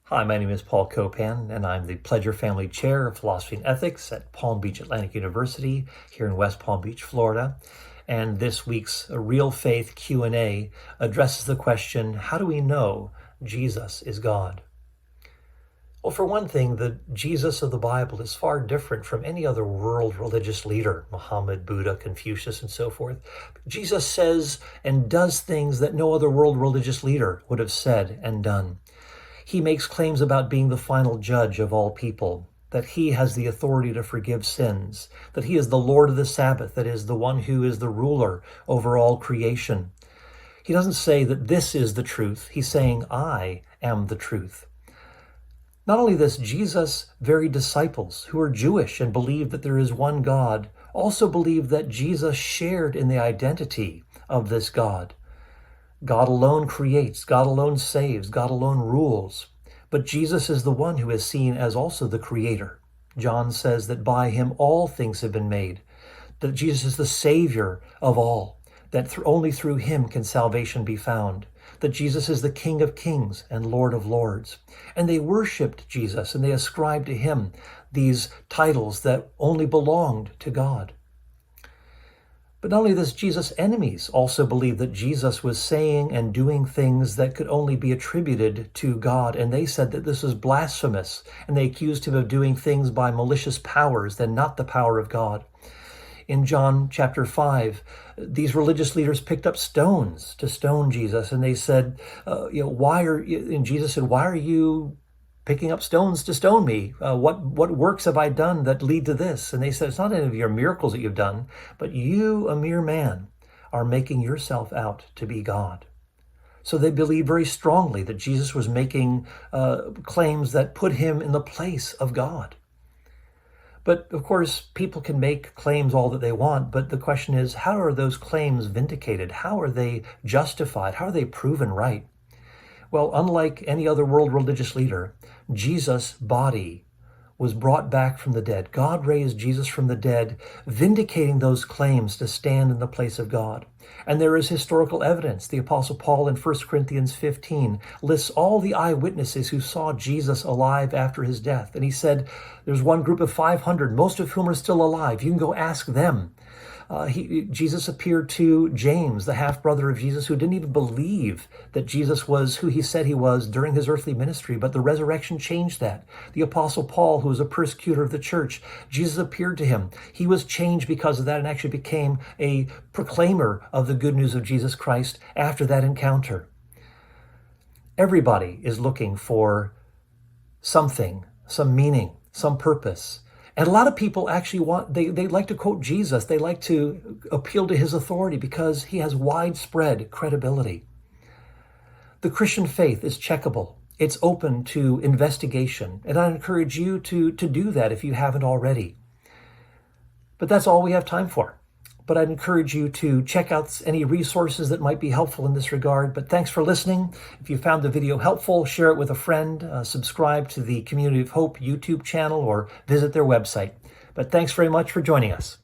Hi, my name is Paul Copan, and I'm the Pledger Family Chair of Philosophy and Ethics at Palm Beach Atlantic University here in West Palm Beach, Florida. And this week's Real Faith Q&A addresses the question, how do we know Jesus is God? Well, for one thing, the Jesus of the Bible is far different from any other world religious leader, Muhammad, Buddha, Confucius, and so forth. Jesus says and does things that no other world religious leader would have said and done. He makes claims about being the final judge of all people, that he has the authority to forgive sins, that he is the Lord of the Sabbath, that is, the one who is the ruler over all creation. He doesn't say that this is the truth. He's saying, I am the truth. Not only this, Jesus' very disciples, who are Jewish and believe that there is one God, also believe that Jesus shared in the identity of this God. God alone creates, God alone saves, God alone rules. But Jesus is the one who is seen as also the creator. John says that by him all things have been made, that Jesus is the Savior of all, that only through him can salvation be found, that Jesus is the King of kings and Lord of lords. And they worshiped Jesus and they ascribed to him these titles that only belonged to God. But not only this, Jesus' enemies also believed that Jesus was saying and doing things that could only be attributed to God, and they said that this was blasphemous, and they accused him of doing things by malicious powers and not the power of God. In John chapter 5, these religious leaders picked up stones to stone Jesus, and they said, Jesus said, why are you picking up stones to stone me? What works have I done that lead to this? And they said, it's not any of your miracles that you've done, but you, a mere man, are making yourself out to be God. So they believed very strongly that Jesus was making claims that put him in the place of God. But of course, people can make claims all that they want, but the question is, how are those claims vindicated? How are they justified? How are they proven right? Well, unlike any other world religious leader, Jesus' body was brought back from the dead. God raised Jesus from the dead, vindicating those claims to stand in the place of God. And there is historical evidence. The Apostle Paul in 1 Corinthians 15 lists all the eyewitnesses who saw Jesus alive after his death. And he said, there's one group of 500, most of whom are still alive. You can go ask them. Jesus appeared to James, the half-brother of Jesus, who didn't even believe that Jesus was who he said he was during his earthly ministry, but the resurrection changed that. The Apostle Paul, who was a persecutor of the church, Jesus appeared to him. He was changed because of that and actually became a proclaimer of the good news of Jesus Christ after that encounter. Everybody is looking for something, some meaning, some purpose. And a lot of people actually they like to quote Jesus. They like to appeal to his authority because he has widespread credibility. The Christian faith is checkable. It's open to investigation. And I encourage you to do that if you haven't already. But that's all we have time for. But I'd encourage you to check out any resources that might be helpful in this regard. But thanks for listening. If you found the video helpful, share it with a friend, subscribe to the Community of Hope YouTube channel, or visit their website. But thanks very much for joining us.